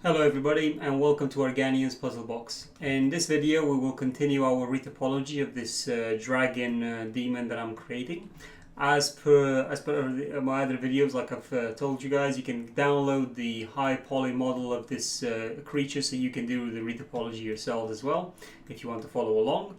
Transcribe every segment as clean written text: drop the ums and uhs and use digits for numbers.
Hello everybody and welcome to Organian's Puzzle Box. In this video we will continue our retopology of this dragon demon that I'm creating. As per my other videos, like I've told you guys, you can download the Highpoly model of this creature so you can do the retopology yourself as well if you want to follow along.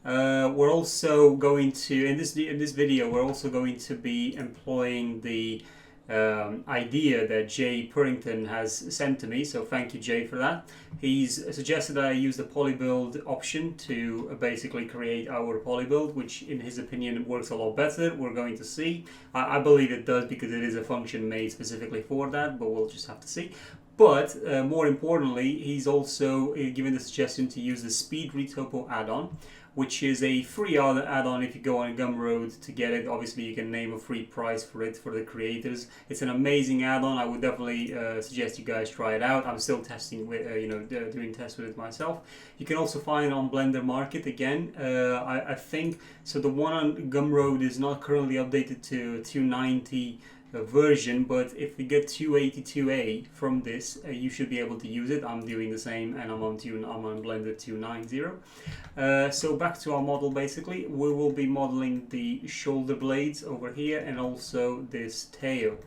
We're also going to, in this video, we're also going to be employing the idea that Jay Purrington has sent to me, so thank you Jay for that. He's suggested that I use the polybuild option to basically create our polybuild, which in his opinion works a lot better. We're going to see. I believe it does because it is a function made specifically for that, but we'll just have to see. But more importantly, he's also given the suggestion to use the Speed Retopo add-on, which is a free add-on if you go on Gumroad to get it. Obviously, you can name a free price for it for the creators. It's an amazing add-on. I would definitely suggest you guys try it out. I'm still testing with, doing tests with it myself. You can also find it on Blender Market again. I think so. The one on Gumroad is not currently updated to 290. Version, but if we get 282A from this, you should be able to use it. I'm doing the same, and I'm on Blender 290. So back to our model. Basically, we will be modeling the shoulder blades over here, and also this tail.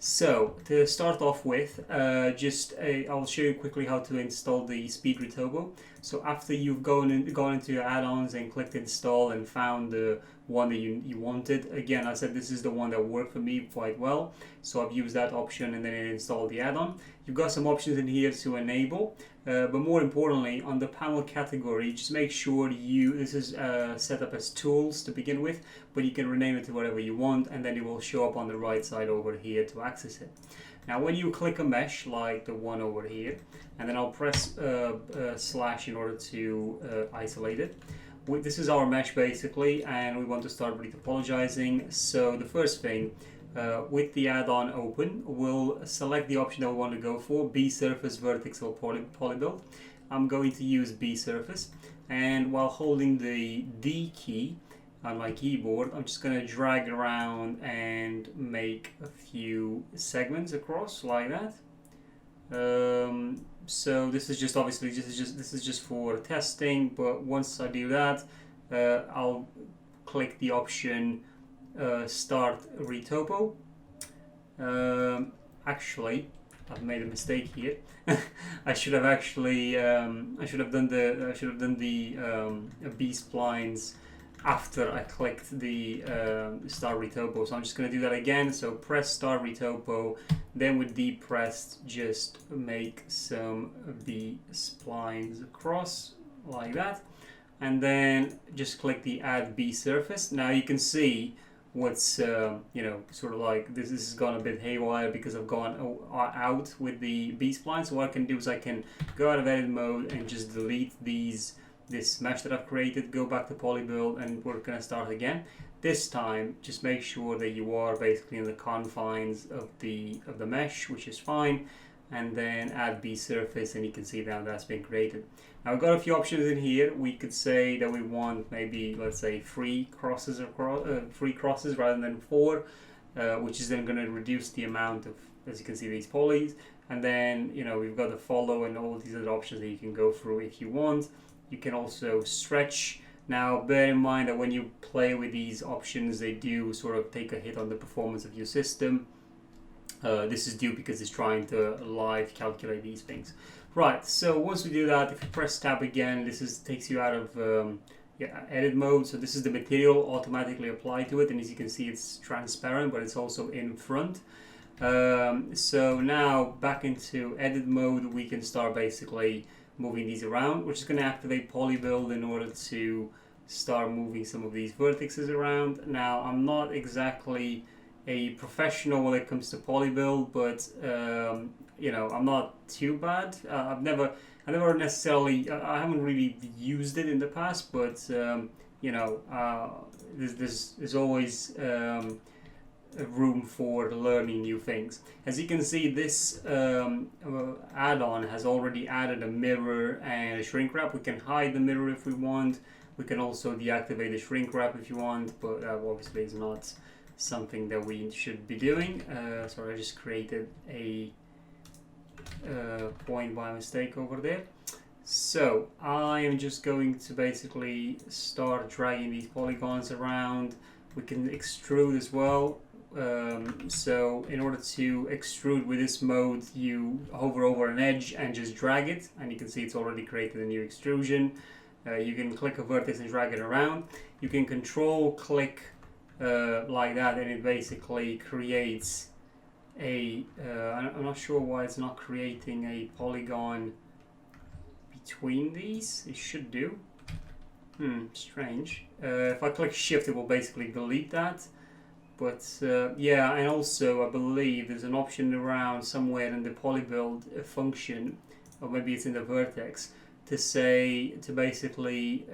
So to start off with, I'll show you quickly how to install the Speed Retopo. So after you've gone into your add-ons and clicked install and found the one that you wanted, again I said this is the one that worked for me quite well, so I've used that option and then it installed the add-on. You've got some options in here to enable, but more importantly on the panel category, just make sure this is set up as tools to begin with, but you can rename it to whatever you want, and then it will show up on the right side over here to access it. Now when you click a mesh like the one over here, and then I'll press slash in order to isolate it. This is our mesh basically, and we want to start retopologizing. So the first thing, with the add-on open, we'll select the option that we want to go for, B surface vertical polybuild. I'm going to use B surface, and while holding the D key on my keyboard, I'm just going to drag around and make a few segments across like that. So this is just obviously this is just for testing, but once I do that, I'll click the option start retopo. Actually, I've made a mistake here. I should have actually done the B splines after I clicked the start retopo. So I'm just going to do that again. So press start retopo, then with D pressed, just make some B splines across like that, and then just click the add B surface. Now you can see what's sort of like this has gone a bit haywire because I've gone out with the B spline. So what I can do is I can go out of edit mode and just delete this mesh that I've created, go back to polybuild, and we're going to start again. This time just make sure that you are basically in the confines of the mesh, which is fine, and then add B surface, and you can see now that's been created. Now we've got a few options in here. We could say that we want maybe, let's say, 3 crosses rather than 4, which is then going to reduce the amount of, as you can see, these polys. And then we've got the follow and all these other options that you can go through if you want. You can also stretch. Now bear in mind that when you play with these options, they do sort of take a hit on the performance of your system. This is due because it's trying to live calculate these things. Right, so once we do that, if you press tab again, this takes you out of edit mode. So this is the material automatically applied to it, and as you can see it's transparent, but it's also in front. So now back into edit mode, we can start basically moving these around. We're just going to activate polybuild in order to start moving some of these vertices around. Now I'm not exactly a professional when it comes to polybuild, but I'm not too bad. I haven't really used it in the past, but there's always room for learning new things. As you can see, this add-on has already added a mirror and a shrink wrap. We can hide the mirror if we want. We can also deactivate the shrink wrap if you want, but obviously it's not something that we should be doing. So I just created a point by mistake over there. So I am just going to basically start dragging these polygons around. We can extrude as well. So in order to extrude with this mode, you hover over an edge and just drag it, and you can see it's already created a new extrusion. You can click a vertex and drag it around. You can control click like that, and it basically creates a I'm not sure why it's not creating a polygon between these. It should do. Strange. If I click shift, it will basically delete that. But yeah, and also I believe there's an option around somewhere in the polybuild function, or maybe it's in the vertex, to basically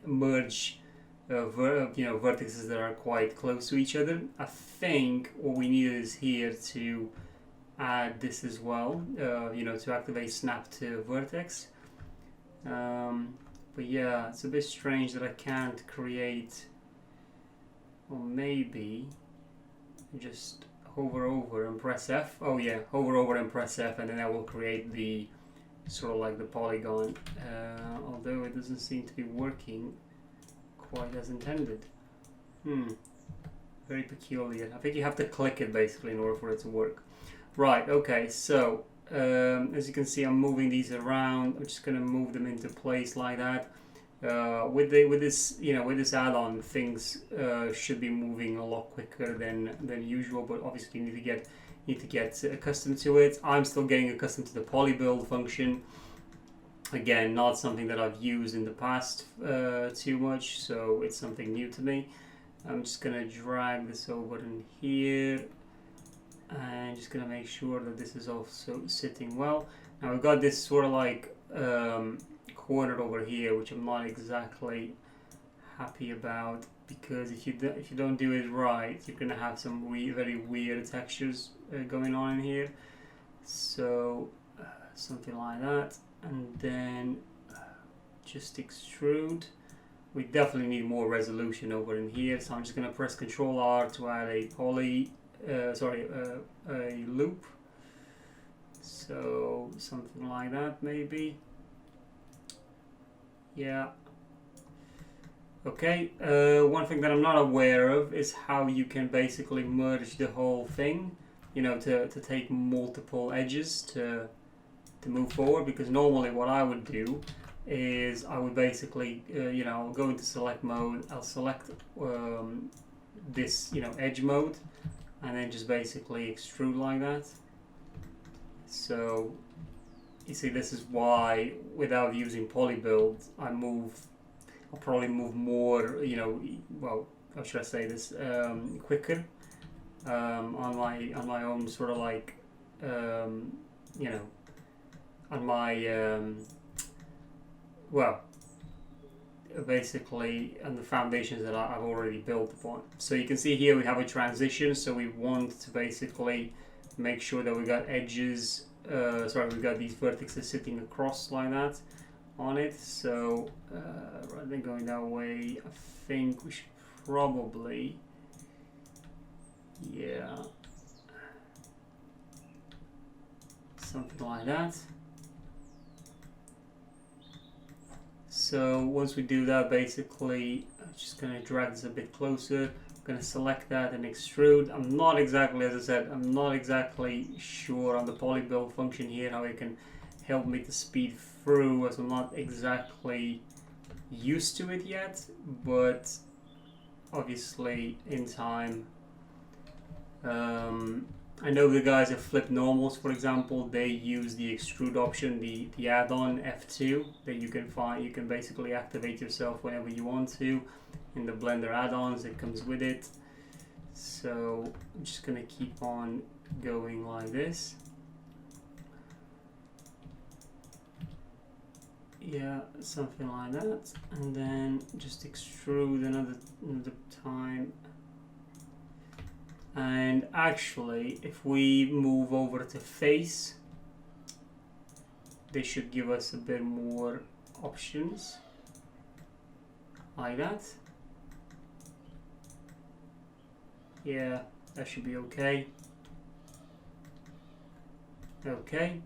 merge vertices that are quite close to each other. I think what we need is here to add this as well, to activate snap to vertex. But yeah, it's a bit strange that I can't create. Or maybe just hover over and press F. Oh yeah, hover over and press F, and then that will create the sort of like the polygon. Although it doesn't seem to be working quite as intended. Very peculiar. I think you have to click it basically in order for it to work. Right. Okay. So as you can see, I'm moving these around. I'm just gonna move them into place like that. With this add-on, things should be moving a lot quicker than usual, but obviously you need to get accustomed to it. I'm still getting accustomed to the polybuild function. Again, not something that I've used in the past too much, so it's something new to me. I'm just gonna drag this over in here and just gonna make sure that this is also sitting well. Now we've got this sort of like corner over here, which I'm not exactly happy about, because if you don't do it right, you're gonna have some very weird textures going on in here. So something like that, and then just extrude. We definitely need more resolution over in here, so I'm just gonna press Ctrl R to add a a loop. So something like that maybe. Yeah. Okay. One thing that I'm not aware of is how you can basically merge the whole thing. To take multiple edges to move forward. Because normally what I would do is I would basically go into select mode. I'll select this edge mode, and then just basically extrude like that. So you see, this is why without using polybuild, I'll probably move more, well, how should I say this, quicker on my own sort of like, on my, well, basically on the foundations that I've already built upon. So you can see here we have a transition, so we want to basically make sure that we got edges, we've got these vertices sitting across like that on it. So rather than going that way, I think we should probably, yeah, something like that. So once we do that, basically I'm just going to drag this a bit closer. Going to select that and extrude. I'm not exactly, as I said, I'm not exactly sure on the polybuild function here how it can help me to speed through, as I'm not exactly used to it yet, but obviously in time. I know the guys at Flip Normals, for example, they use the extrude option, the add-on F2 that you can find. You can basically activate yourself whenever you want to in the Blender add-ons that comes with it. So I'm just gonna keep on going like this. Yeah, something like that, and then just extrude another time. And actually, if we move over to face, they should give us a bit more options like that. Yeah, that should be okay. Okay,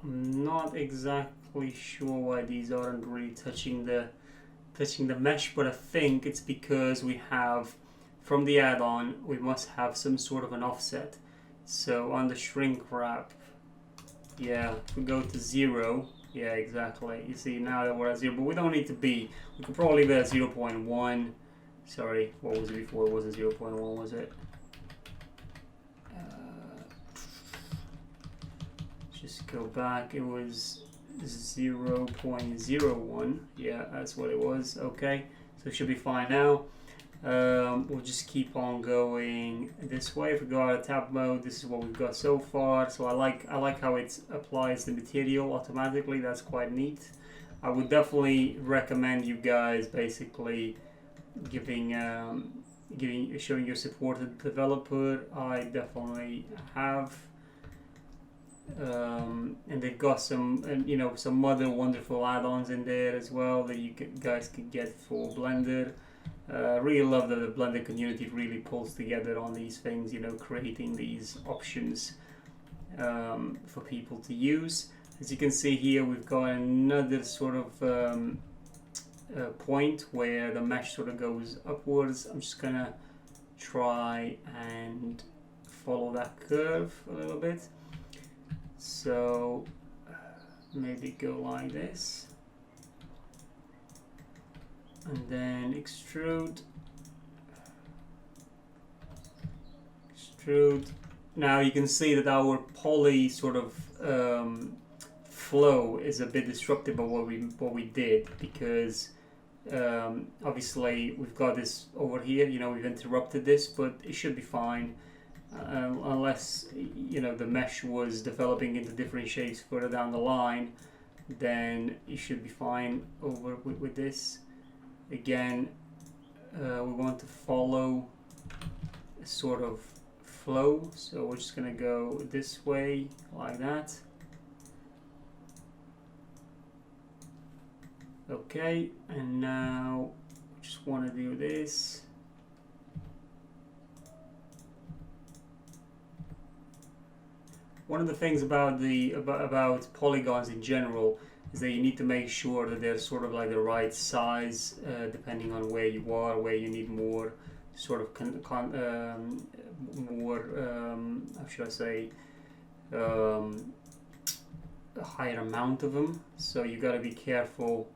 I'm not exactly sure why these aren't really touching the mesh, but I think it's because we have, from the add-on, we must have some sort of an offset. So on the shrink wrap, yeah, if we go to 0, yeah, exactly. You see now that we're at 0, but we don't need to be. We could probably be at 0.1. Sorry, what was it before? It wasn't 0.1, was it? Just go back. It was 0.01. Yeah, that's what it was. Okay, so it should be fine now. We'll just keep on going this way. If we go out of tab mode, this is what we've got so far. So I like how it applies the material automatically. That's quite neat. I would definitely recommend you guys basically showing your support to the developer. I definitely have. And they've got some other wonderful add-ons in there as well that you guys can get for Blender. Really love that the Blender community really pulls together on these things, creating these options for people to use. As you can see here, we've got another sort of point where the mesh sort of goes upwards. I'm just gonna try and follow that curve a little bit. So maybe go like this, and then extrude. Now you can see that our poly sort of flow is a bit disruptive of what we did, because obviously we've got this over here. We've interrupted this, but it should be fine. Unless the mesh was developing into different shapes further down the line, then you should be fine over with this. Again, we want to follow a sort of flow, so we're just gonna go this way like that. Okay, and now we just want to do this. One of the things about polygons in general is that you need to make sure that they're sort of like the right size, depending on where you are, where you need more sort of how should I say, a higher amount of them. So you got to be careful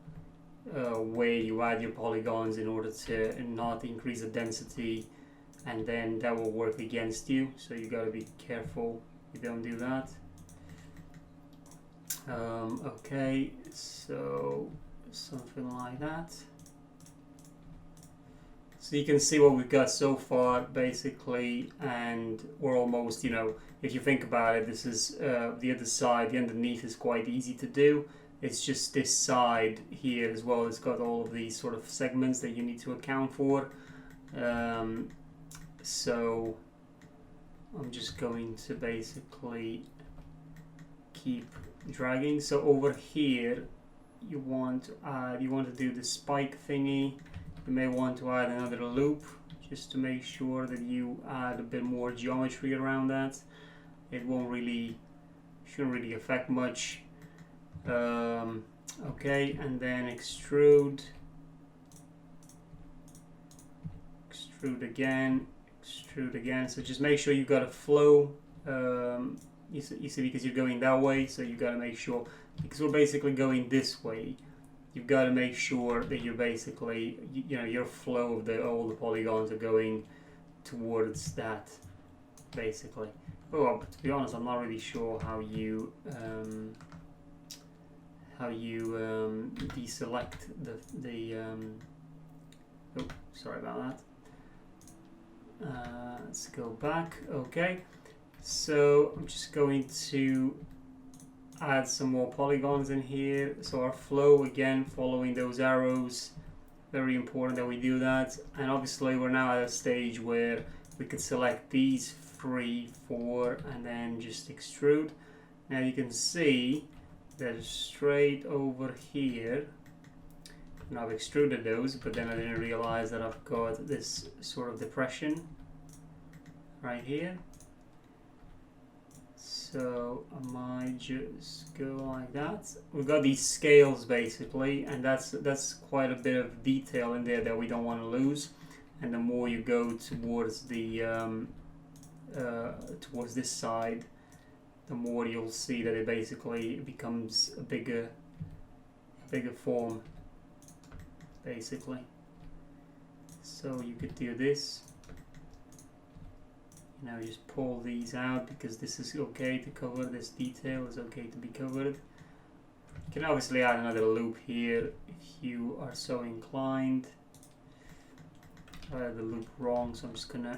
where you add your polygons in order to not increase the density, and then that will work against you. So you got to be careful. Don't do that. Okay, so something like that. So you can see what we've got so far basically, and we're almost, if you think about it, this is the other side. The underneath is quite easy to do. It's just this side here as well. It's got all of these sort of segments that you need to account for. So I'm just going to basically keep dragging. So over here, you want to do the spike thingy. You may want to add another loop just to make sure that you add a bit more geometry around that. It shouldn't really affect much. Okay, and then extrude again. So just make sure you've got a flow. You see, because you're going that way, so you got to make sure, because we're basically going this way, you've got to make sure that you're basically, your flow of all the polygons are going towards that, basically. Oh, but to be honest, I'm not really sure how you deselect the oh, sorry about that. Let's go back. Okay, so I'm just going to add some more polygons in here. So our flow, again, following those arrows, very important that we do that. And obviously we're now at a stage where we could select these 3, 4, and then just extrude. Now you can see that straight over here, and I've extruded those, but then I didn't realize that I've got this sort of depression right here. So I might just go like that. We've got these scales basically, and that's quite a bit of detail in there that we don't want to lose. And the more you go towards the towards this side, the more you'll see that it basically becomes a bigger form basically. So you could do this, you know, just pull these out because this is okay to cover, this detail is okay to be covered. You can obviously add another loop here if you are so inclined. I had the loop wrong, so I'm just gonna,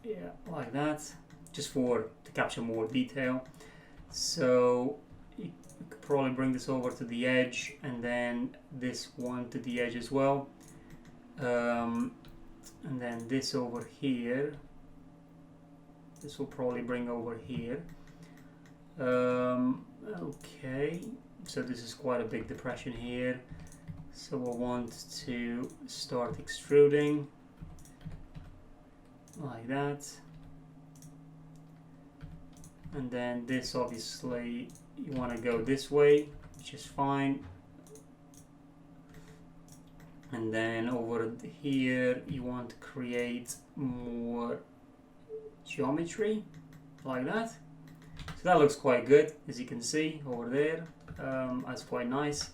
yeah, like that, just to capture more detail. So you could probably bring this over to the edge, and then this one to the edge as well, and then this over here. This will probably bring over here. Okay, so this is quite a big depression here, so we'll want to start extruding like that. And then this, obviously you want to go this way, which is fine. And then over here you want to create more geometry like that. So that looks quite good, as you can see over there. That's quite nice.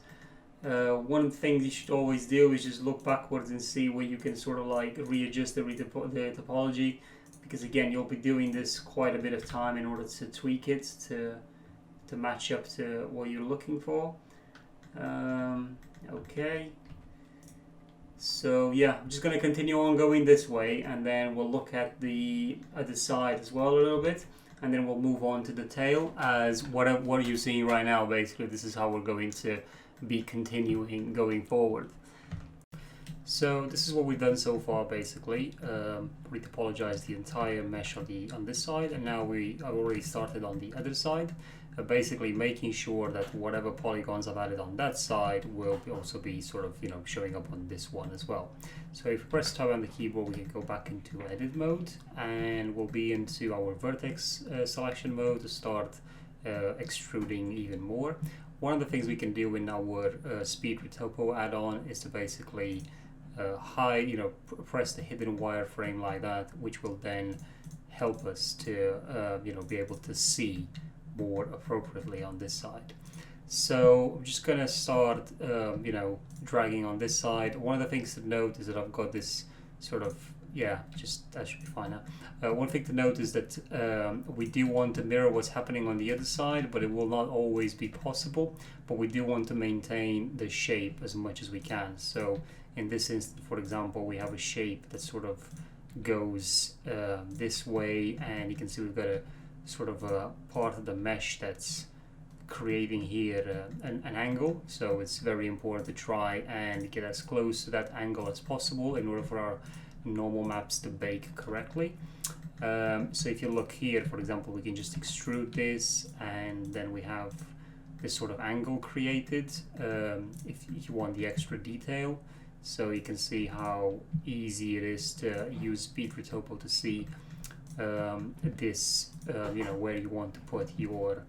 One of the things you should always do is just look backwards and see where you can sort of like readjust the topology, because again you'll be doing this quite a bit of time in order to tweak it to match up to what you're looking for. Okay, so yeah, I'm just going to continue on going this way, and then we'll look at the other side as well a little bit, and then we'll move on to the tail. As what you're seeing right now, basically this is how we're going to be continuing going forward. So this is what we've done so far basically. Retopologized the entire mesh on this side, and now I've already started on the other side, basically making sure that whatever polygons I've added on that side will also be sort of, you know, showing up on this one as well. So if we press tab on the keyboard, we can go back into edit mode, and we'll be into our vertex selection mode to start extruding even more. One of the things we can do in our speed retopo add-on is to basically press the hidden wireframe like that, which will then help us to be able to see more appropriately on this side. So I'm just gonna start dragging on this side. One of the things to note is that I've got this sort of, that should be fine now. One thing to note is that we do want to mirror what's happening on the other side, but it will not always be possible. But we do want to maintain the shape as much as we can. So in this instance, for example, we have a shape that sort of goes this way, and you can see we've got a sort of a part of the mesh that's creating here an angle. So it's very important to try and get as close to that angle as possible in order for our normal maps to bake correctly. So if you look here, for example, we can just extrude this, and then we have this sort of angle created if you want the extra detail. So you can see how easy it is to use speed retopo to see this, where you want to put your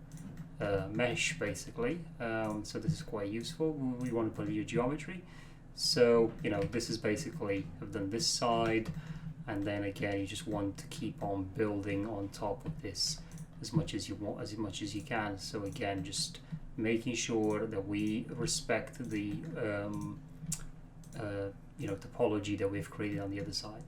mesh basically. So this is quite useful. We want to put your geometry. So this is basically, I've done this side, and then again you just want to keep on building on top of this as much as you want, as much as you can. So again, just making sure that we respect the topology that we've created on the other side.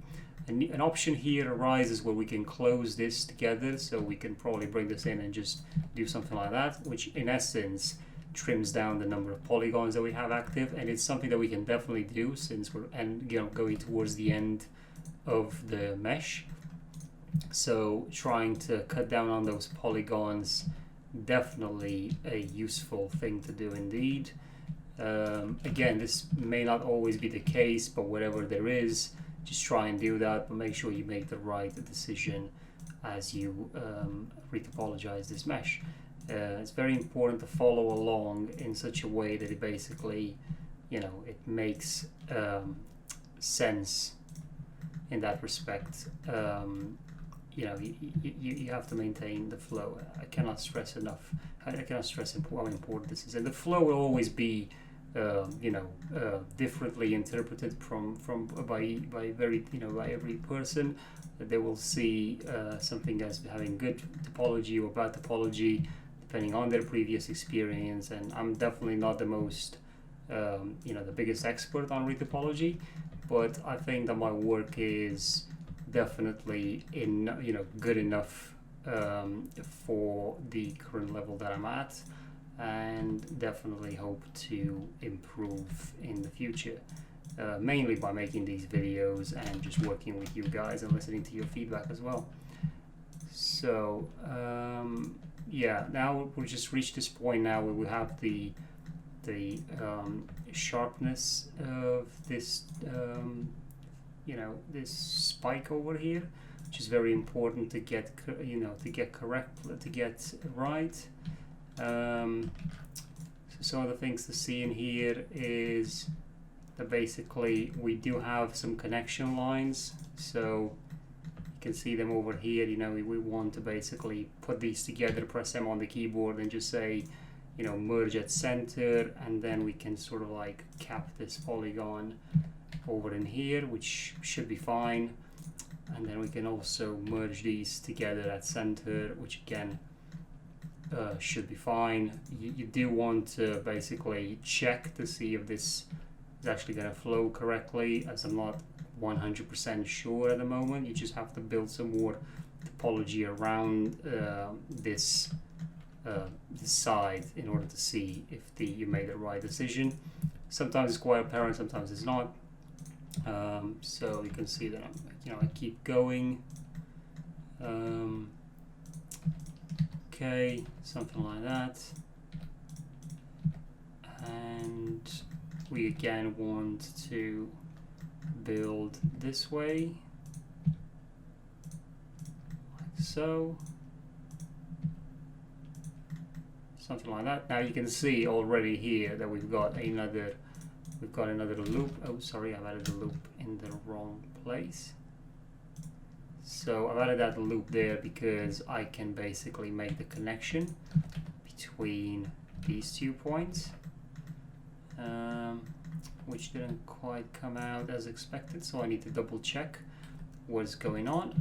And an option here arises where we can close this together, so we can probably bring this in and just do something like that, which in essence trims down the number of polygons that we have active. And it's something that we can definitely do since we're going towards the end of the mesh. So trying to cut down on those polygons, definitely a useful thing to do indeed. Again, this may not always be the case, but whatever there is, just try and do that, but make sure you make the right decision as you retopologize this mesh. It's very important to follow along in such a way that it basically, it makes sense in that respect. you know, you have to maintain the flow. I cannot stress enough. I cannot stress how important this is. And the flow will always be, differently interpreted by every person. They will see something as having good topology or bad topology, depending on their previous experience. And I'm definitely not the most, the biggest expert on retopology, but I think that my work is definitely good enough for the current level that I'm at, and definitely hope to improve in the future, mainly by making these videos and just working with you guys and listening to your feedback as well. So now we'll just reach this point now where we have the sharpness of this this spike over here, which is very important to get right. So some of the things to see in here is that basically we do have some connection lines, so you can see them over here. We want to basically put these together, press them on the keyboard and just say merge at center, and then we can sort of like cap this polygon over in here, which should be fine. And then we can also merge these together at center, which again should be fine. You do want to basically check to see if this is actually going to flow correctly, as I'm not 100% sure at the moment. You just have to build some more topology around this side in order to see if you made the right decision. Sometimes it's quite apparent, sometimes it's not. So you can see that I keep going. Okay, something like that. And we again want to build this way, like so. Something like that. Now you can see already here that we've got another loop. Oh, sorry, I've added the loop in the wrong place. So I've added that loop there because I can basically make the connection between these 2 points, which didn't quite come out as expected, so I need to double check what's going on.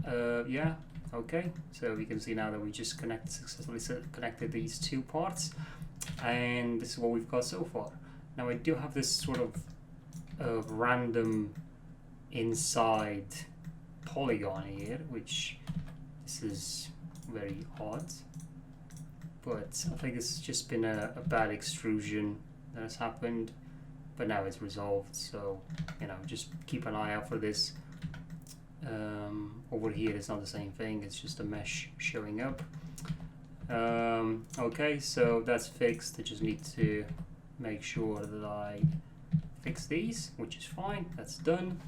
Yeah, okay, so we can see now that we just successfully connected these 2 parts, and this is what we've got so far. Now I do have this sort of random inside polygon here, which this is very odd, but I think it's just been a bad extrusion that has happened, but now it's resolved. So just keep an eye out for this. Over here it's not the same thing, it's just a mesh showing up. Okay, so that's fixed. I just need to make sure that I fix these, which is fine, that's done.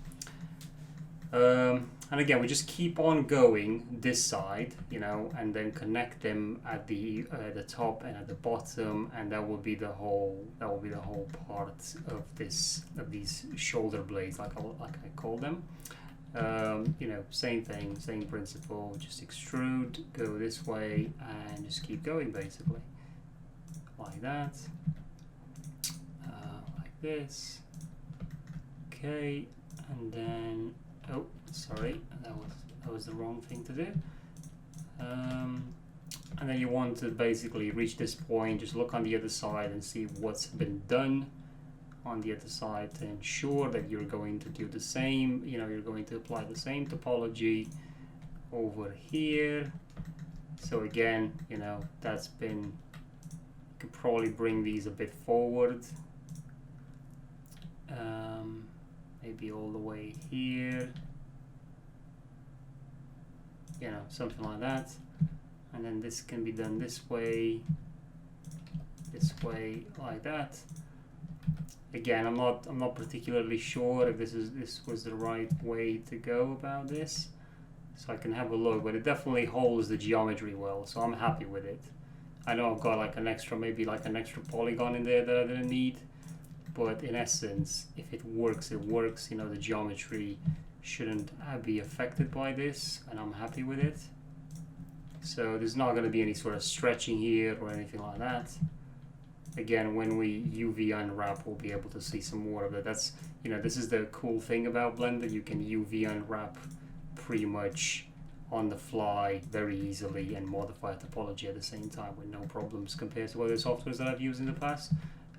And again, we just keep on going this side, and then connect them at the top and at the bottom, and that will be the whole part of these shoulder blades, like I call them. Same thing, same principle. Just extrude, go this way, and just keep going basically, like that, like this. Okay, and then oh, sorry, that was the wrong thing to do. And then you want to basically reach this point, just look on the other side and see what's been done on the other side to ensure that you're going to do the same. You're going to apply the same topology over here. So again, that's been, you could probably bring these a bit forward. Maybe all the way here, something like that. And then this can be done this way, like that. Again, I'm not particularly sure if this was the right way to go about this, so I can have a look, but it definitely holds the geometry well, so I'm happy with it. I know I've got maybe an extra polygon in there that I didn't need, but in essence, if it works, it works. The geometry shouldn't be affected by this, and I'm happy with it. So there's not going to be any sort of stretching here or anything like that. Again, when we UV unwrap, we'll be able to see some more of it. That's, you know, this is the cool thing about Blender. You can UV unwrap pretty much on the fly very easily and modify topology at the same time with no problems, compared to other softwares that I've used in the past,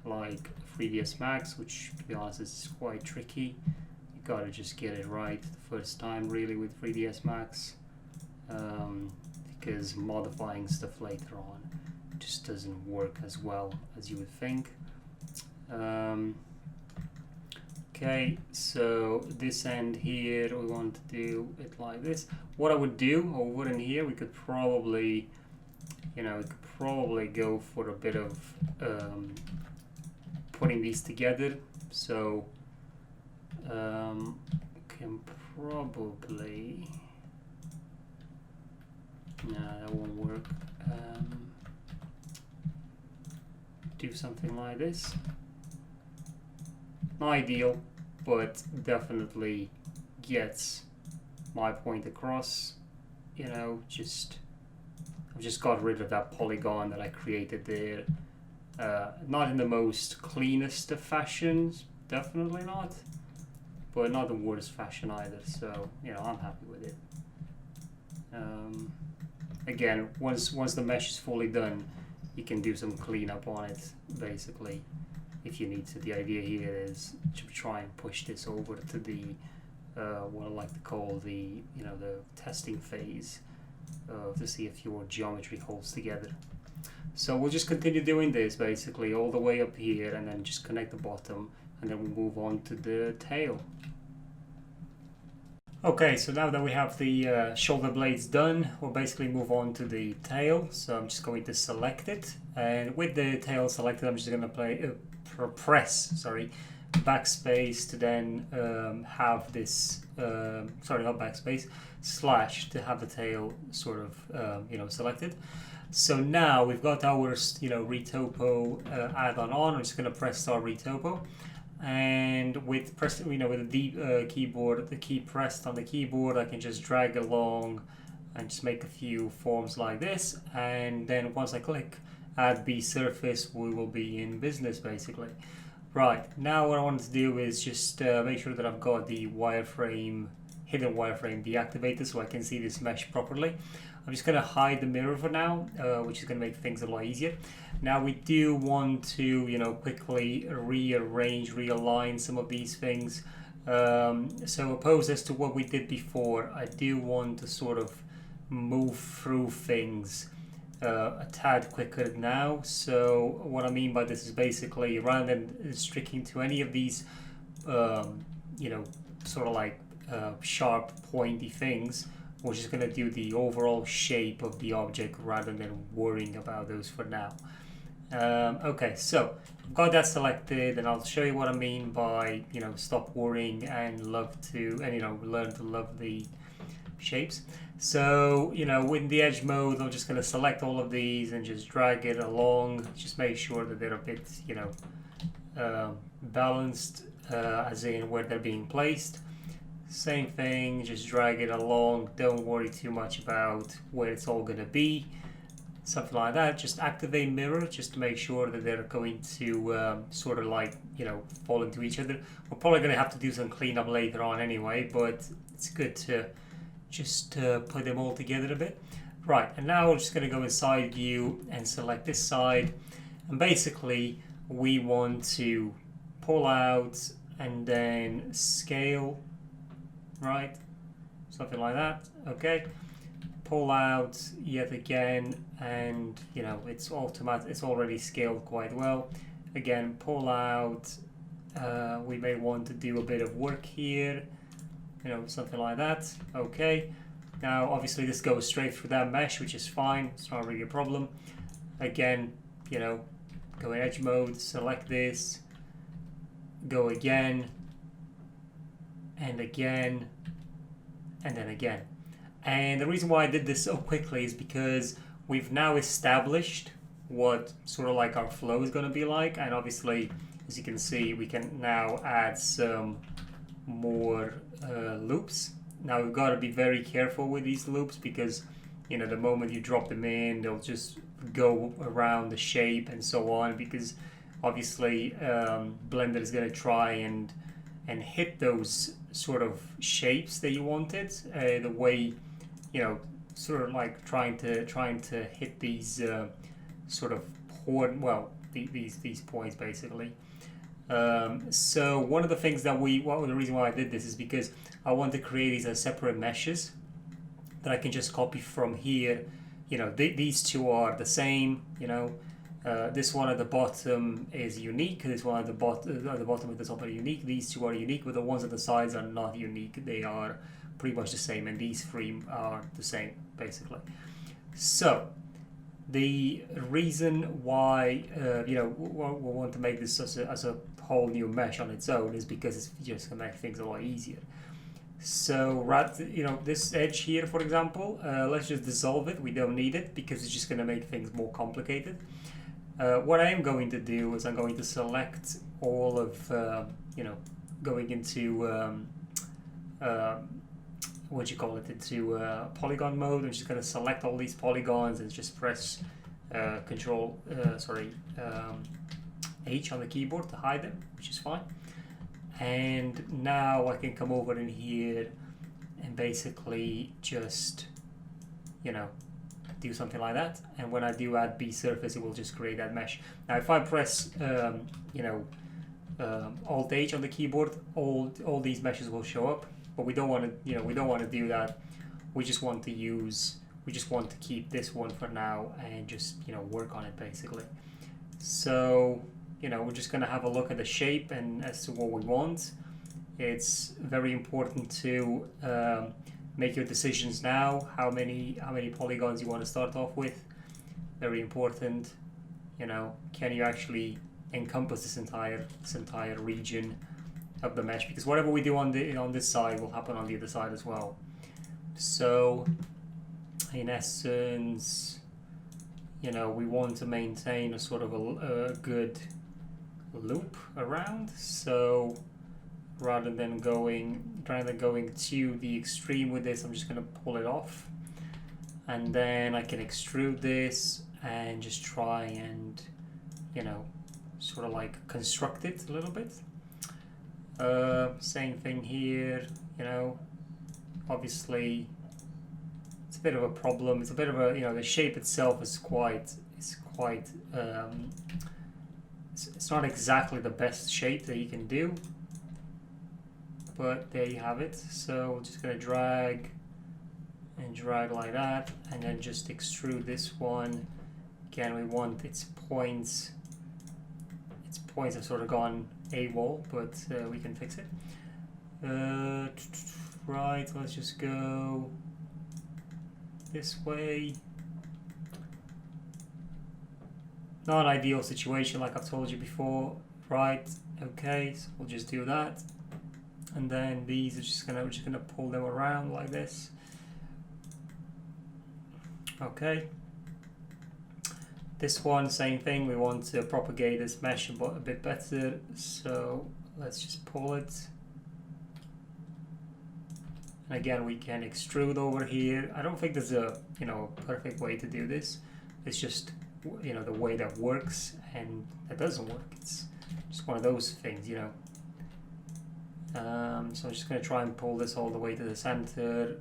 like 3ds Max, which to be honest is quite tricky. You gotta just get it right the first time really with 3ds Max, because modifying stuff later on just doesn't work as well as you would think. Okay, so this end here, we want to do it like this. What I would do over in here, we could probably, you know, we could probably go for a bit of putting these together. So can probably, no, that won't work. Do something like this. Not ideal, but definitely gets my point across. You know, I've just got rid of that polygon that I created there. Not in the most cleanest of fashions, definitely not, but not the worst fashion either. So, you know, I'm happy with it. Again, once the mesh is fully done, you can do some cleanup on it, basically, if you need to. The idea here is to try and push this over to the what I like to call the, you know, the testing phase, to see if your geometry holds together. So we'll just continue doing this basically all the way up here, and then just connect the bottom, and then we'll move on to the tail. Okay, so now that we have the shoulder blades done, we'll basically move on to the tail. So I'm just going to select it, and with the tail selected, I'm just going to press backspace to then have this, sorry, not backspace, slash to have the tail sort of, you know, selected. So now we've got our, you know, retopo add-on on. I'm just going to press start retopo. And with you know, with the keyboard, the key pressed on the keyboard, I can just drag along and just make a few forms like this. And then once I click add B surface, we will be in business basically. Right, now what I want to do is just make sure that I've got the wireframe, hidden wireframe deactivated, so I can see this mesh properly. I'm just going to hide the mirror for now, which is going to make things a lot easier. Now we do want to, you know, quickly rearrange, realign some of these things. So opposed as to what we did before, I do want to sort of move through things a tad quicker now. So what I mean by this is basically, rather than sticking to any of these, you know, sort of like sharp, pointy things, we're just going to do the overall shape of the object rather than worrying about those for now. Okay, so I've got that selected, and I'll show you what I mean by, you know, stop worrying and you know, learn to love the shapes. So, you know, with the edge mode, I'm just going to select all of these and just drag it along. Just make sure that they're a bit, you know, balanced, as in where they're being placed. Same thing, just drag it along. Don't worry too much about where it's all going to be. Something like that. Just activate mirror just to make sure that they're going to sort of like, you know, fall into each other. We're probably going to have to do some cleanup later on anyway, but it's good to just put them all together a bit. Right, and now we're just going to go inside view and select this side. And basically, we want to pull out and then scale. Right, something like that. Okay, pull out yet again, and you know, it's automatic, it's already scaled quite well. Again, pull out. We may want to do a bit of work here, you know, something like that. Okay, now obviously this goes straight through that mesh, which is fine, it's not really a problem. Again, you know, go in edge mode, select this, go again, and again, and then again. And the reason why I did this so quickly is because we've now established what sort of like our flow is going to be like, and obviously, as you can see, we can now add some more loops. Now we've got to be very careful with these loops because, you know, the moment you drop them in, they'll just go around the shape and so on, because obviously Blender is going to try and hit those sort of shapes that you wanted, the way, you know, sort of like trying to hit these sort of these points basically. So one of the things that the reason why I did this is because I want to create these as separate meshes that I can just copy from here. You know, these two are the same, you know. This one at the bottom is unique. This one at the bottom at the top are unique. These two are unique, but the ones at the sides are not unique. They are pretty much the same, and these three are the same, basically. So the reason why you know, we want to make this as a whole new mesh on its own is because it's just going to make things a lot easier. So you know, this edge here, for example, let's just dissolve it. We don't need it because it's just going to make things more complicated. What I am going to do is I'm going to select all of, you know, going into, what do you call it, into polygon mode. I'm just going to select all these polygons and just press H on the keyboard to hide them, which is fine. And now I can come over in here and basically just, you know, do something like that. And when I do add B surface, it will just create that mesh. Now if I press you know, Alt H on the keyboard, all these meshes will show up, but we don't want to, you know, we don't want to do that. We just want to keep this one for now and just, you know, work on it basically. So, you know, we're just going to have a look at the shape and as to what we want. It's very important to make your decisions now. How many polygons you want to start off with? Very important. You know, can you actually encompass this entire region of the mesh? Because whatever we do on this side will happen on the other side as well. So, in essence, you know, we want to maintain a sort of a good loop around. So rather than going to the extreme with this, I'm just going to pull it off, and then I can extrude this and just try and, you know, sort of like construct it a little bit. Same thing here, you know, obviously it's a bit of a problem. It's a bit of a, you know, the shape itself is quite it's not exactly the best shape that you can do, but there you have it. So we're just going to drag like that, and then just extrude this one. Again, we want its points have sort of gone AWOL, but we can fix it. Right, let's just go this way. Not an ideal situation, like I've told you before. Right, okay, so we'll just do that. And then these are we're just gonna pull them around like this. Okay. This one, same thing. We want to propagate this mesh a bit better, so let's just pull it. And again, we can extrude over here. I don't think there's a, you know, perfect way to do this. It's just, you know, the way that works and that doesn't work. It's just one of those things, you know. So I'm just going to try and pull this all the way to the center,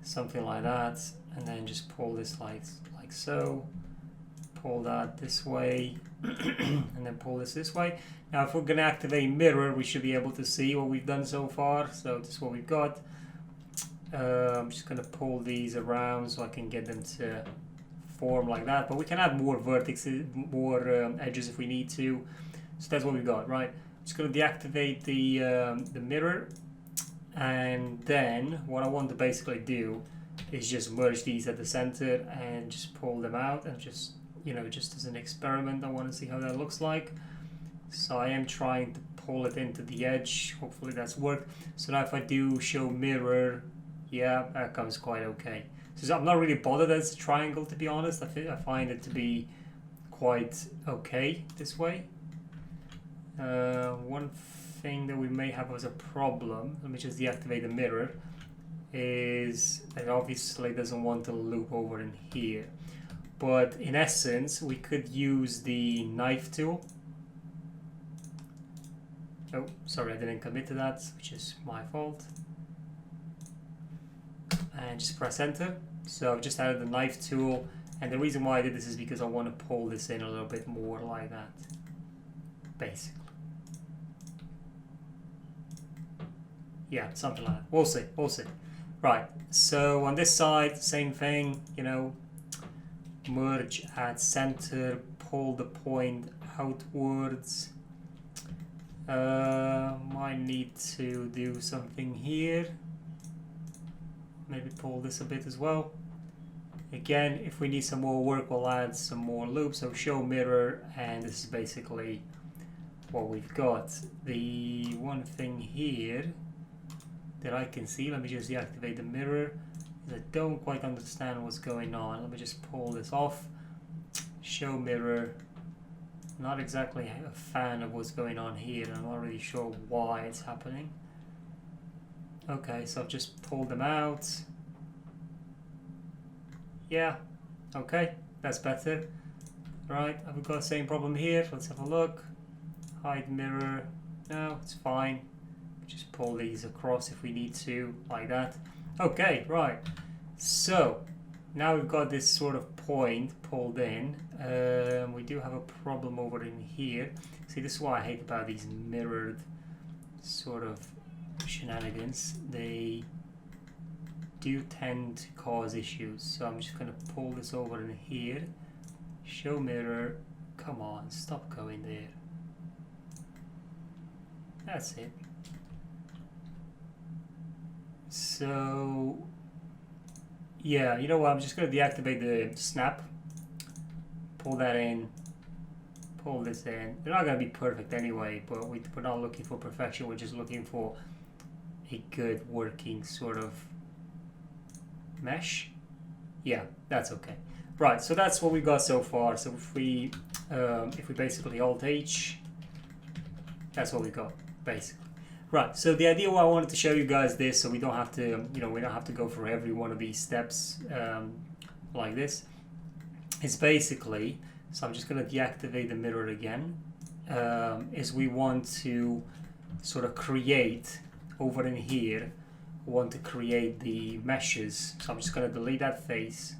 something like that, and then just pull this like so. Pull that this way, and then pull this way. Now, if we're going to activate mirror, we should be able to see what we've done so far. So this is what we've got. I'm just going to pull these around so I can get them to form like that. But we can add more vertices, more edges if we need to. So that's what we've got, right? Just going to deactivate the mirror, and then what I want to basically do is just merge these at the center and just pull them out, and just, you know, just as an experiment, I want to see how that looks like. So I am trying to pull it into the edge. Hopefully that's worked. So now if I do show mirror, yeah, that comes quite okay. So I'm not really bothered as a triangle, to be honest. I find it to be quite okay this way. One thing that we may have as a problem, let me just deactivate the mirror, is it obviously doesn't want to loop over in here. But in essence, we could use the knife tool. Oh, sorry, I didn't commit to that, which is my fault. And just press enter. So I've just added the knife tool, and the reason why I did this is because I want to pull this in a little bit more like that, basically. Yeah, something like that. We'll see, we'll see. Right, so on this side, same thing, you know, merge at center, pull the point outwards. Might need to do something here. Maybe pull this a bit as well. Again, if we need some more work, we'll add some more loops. So show mirror, and this is basically what we've got. The one thing here that I can see, let me just deactivate the mirror, is I don't quite understand what's going on. Let me just pull this off. Show mirror. Not exactly a fan of what's going on here. I'm not really sure why it's happening. Okay, so I've just pulled them out. Yeah, okay, that's better. Right, have we got the same problem here? Let's have a look. Hide mirror. No, it's fine. Just pull these across if we need to, like that. Okay, right. So now we've got this sort of point pulled in. We do have a problem over in here. See, this is what I hate about these mirrored sort of shenanigans. They do tend to cause issues. So I'm just going to pull this over in here. Show mirror. Come on, stop going there. That's it. So yeah, you know what, I'm just going to deactivate the snap, pull that in, pull this in. They're not going to be perfect anyway, but we're not looking for perfection, we're just looking for a good working sort of mesh. Yeah, that's okay. Right, so that's what we got so far. So if we basically Alt H, that's what we got basically. Right, so the idea why I wanted to show you guys this, so we don't have to, you know, we don't have to go for every one of these steps like this. It's basically, so I'm just going to deactivate the mirror again, is we want to sort of create over in here, we want to create the meshes. So I'm just going to delete that face,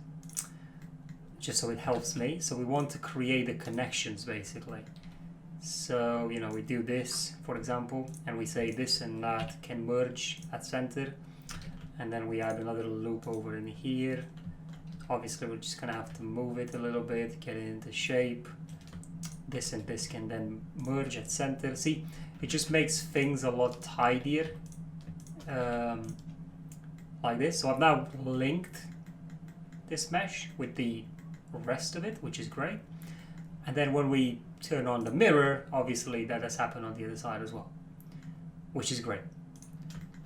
just so it helps me. So we want to create the connections basically. So, you know, we do this, for example, and we say this and that can merge at center, and then we add another loop over in here. Obviously, we're just gonna have to move it a little bit, get it into shape. This and this can then merge at center. See, it just makes things a lot tidier, like this. So I've now linked this mesh with the rest of it, which is great. And then when we turn on the mirror, obviously that has happened on the other side as well, which is great.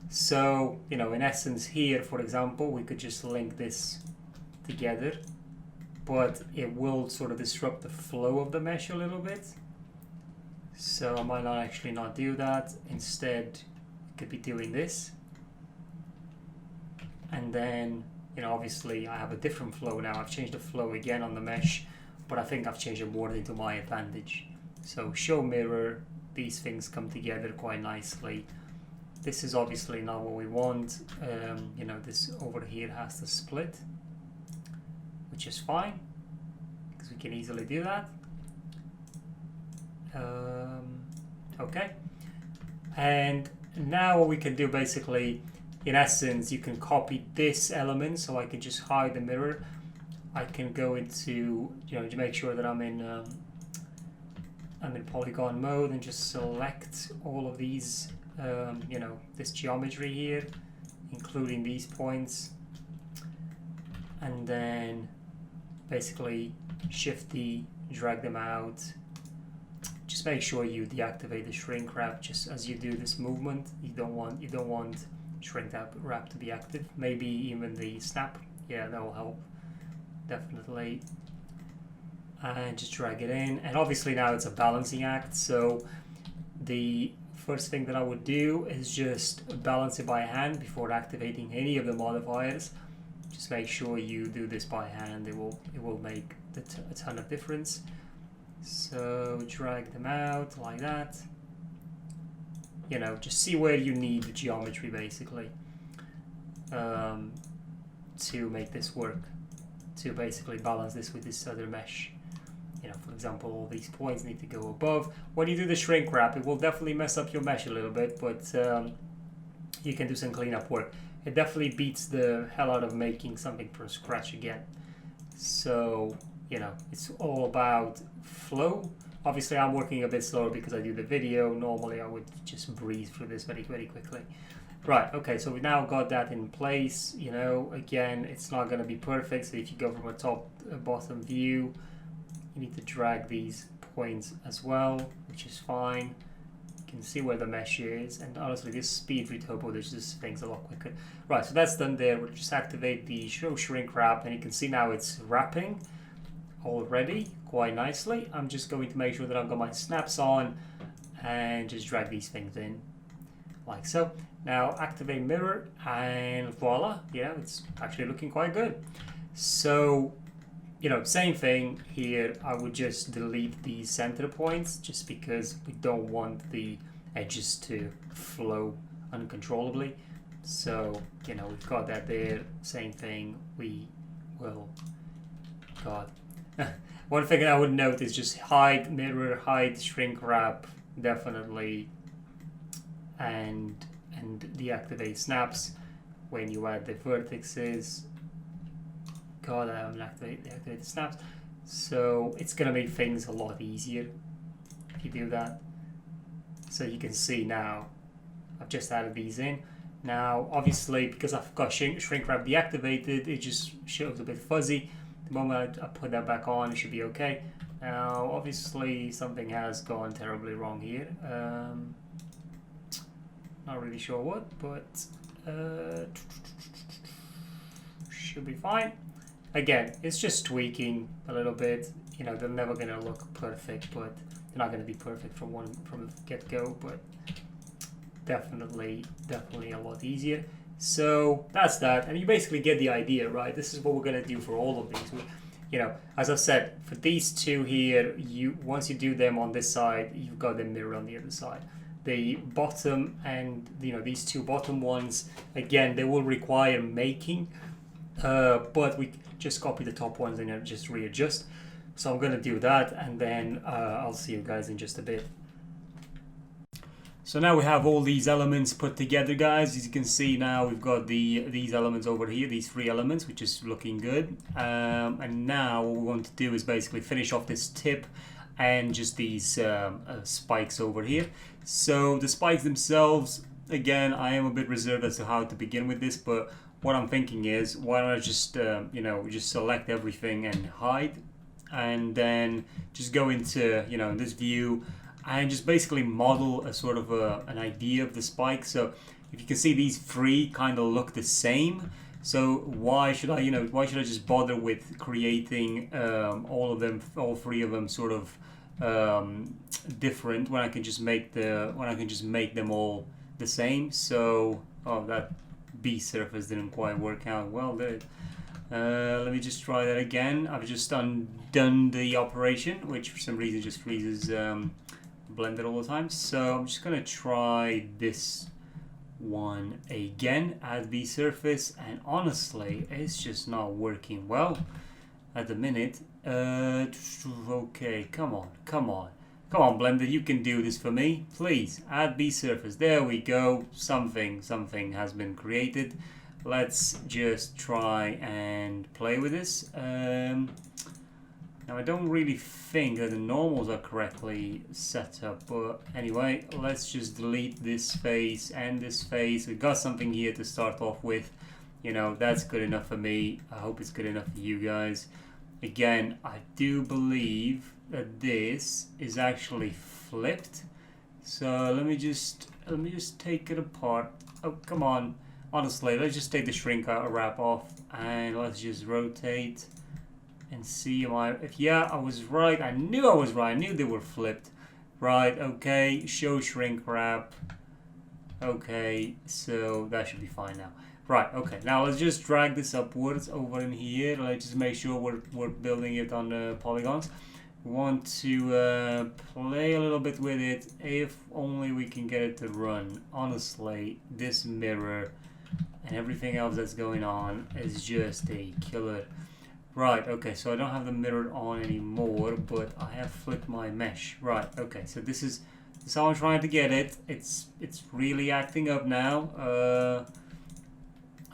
So, you know, in essence here, for example, we could just link this together, but it will sort of disrupt the flow of the mesh a little bit. So I might not actually not do that. Instead, we could be doing this. And then, you know, obviously I have a different flow now. I've changed the flow again on the mesh, but I think I've changed it more into my advantage. So show mirror, these things come together quite nicely. This is obviously not what we want. You know, this over here has to split, which is fine, because we can easily do that. Okay. And now what we can do basically, in essence, you can copy this element, so I can just hide the mirror. I can go into, you know, to make sure that I'm in polygon mode, and just select all of these, you know, this geometry here, including these points, and then basically Shift D, drag them out. Just make sure you deactivate the shrink wrap just as you do this movement. You don't want shrink wrap to be active. Maybe even the snap. Yeah, that will help. Definitely. And just drag it in, and obviously now it's a balancing act, so the first thing that I would do is just balance it by hand before activating any of the modifiers. Just make sure you do this by hand. It will make a ton of difference. So drag them out like that. You know, just see where you need the geometry basically to make this work, to basically balance this with this other mesh. You know, for example, all these points need to go above. When you do the shrink wrap, it will definitely mess up your mesh a little bit, but you can do some cleanup work. It definitely beats the hell out of making something from scratch again. So, you know, it's all about flow. Obviously, I'm working a bit slower because I do the video. Normally, I would just breeze through this very, very quickly. Right, okay, so we now got that in place. You know, again, it's not going to be perfect. So if you go from a top bottom view, you need to drag these points as well, which is fine. You can see where the mesh is, and honestly, this speed retopo, this just things a lot quicker. Right, so that's done there. We'll just activate the show shrink wrap, and you can see now it's wrapping already quite nicely. I'm just going to make sure that I've got my snaps on and just drag these things in like so. Now activate mirror, and voila, yeah, it's actually looking quite good. So, you know, same thing here. I would just delete these center points just because we don't want the edges to flow uncontrollably. So, you know, we've got that there. Same thing. We will, God. One thing I would note is just hide mirror, hide shrink wrap, definitely, and deactivate snaps when you add the vertices. God, I haven't deactivated the snaps. So it's gonna make things a lot easier if you do that. So you can see now, I've just added these in. Now, obviously, because I've got shrink wrap deactivated, it just shows a bit fuzzy. The moment I put that back on, it should be okay. Now, obviously, something has gone terribly wrong here. Not really sure what, but should be fine. Again, it's just tweaking a little bit. You know, they're never going to look perfect, but they're not going to be perfect from the get-go, but definitely a lot easier. So that's that, and you basically get the idea, right? This is what we're going to do for all of these. You know, as I said, for these two here, once you do them on this side, you've got the mirror on the other side. The bottom and, you know, these two bottom ones, again, they will require making, but we just copy the top ones and just readjust. So I'm going to do that, and then I'll see you guys in just a bit. So now we have all these elements put together, guys. As you can see now, we've got these elements over here, these three elements, which is looking good. And now what we want to do is basically finish off this tip and just these spikes over here. So the spikes themselves, again, I am a bit reserved as to how to begin with this, but what I'm thinking is, why don't I just, you know, just select everything and hide, and then just go into, you know, this view, and just basically model a sort of an idea of the spike. So if you can see, these three kind of look the same. So why should I just bother with creating all three of them sort of different when I can just make them all the same? So that B surface didn't quite work out well, did it? Let me just try that again. I've just undone the operation, which for some reason just freezes Blender all the time. So I'm just gonna try this one again, add V surface, and honestly it's just not working well at the minute. Okay, come on Blender, you can do this for me, please. Add V surface, there we go. Something has been created. Let's just try and play with this. Now I don't really think that the normals are correctly set up, but anyway, let's just delete this face and this face. We've got something here to start off with. You know, that's good enough for me. I hope it's good enough for you guys. Again, I do believe that this is actually flipped. So let me just take it apart. Oh, come on. Honestly, let's just take the shrink wrap off and let's just rotate and see. Yeah, I was right. I knew I was right. I knew they were flipped. Right, okay, show shrink wrap. Okay, so that should be fine now. Right, okay, now let's just drag this upwards over in here. Let's just make sure we're building it on the polygons. We want to play a little bit with it, if only we can get it to run. Honestly, this mirror and everything else that's going on is just a killer. Right, okay, so I don't have the mirror on anymore, but I have flipped my mesh. Right, okay, so this is how I'm trying to get it. It's really acting up now.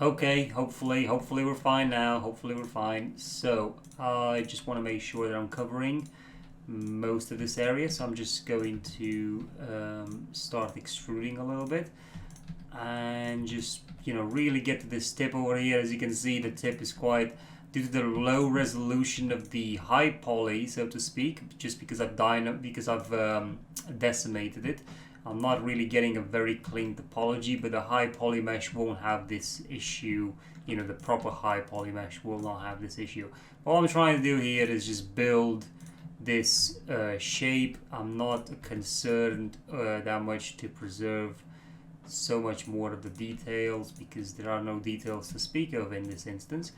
Okay, hopefully we're fine now. Hopefully we're fine. So I just want to make sure that I'm covering most of this area. So I'm just going to start extruding a little bit and just, you know, really get to this tip over here. As you can see, the tip is quite, due to the low resolution of the Highpoly, so to speak, just because I've decimated it. I'm not really getting a very clean topology, but the Highpoly mesh won't have this issue. You know, the proper Highpoly mesh will not have this issue. All I'm trying to do here is just build this shape. I'm not concerned that much to preserve so much more of the details, because there are no details to speak of in this instance.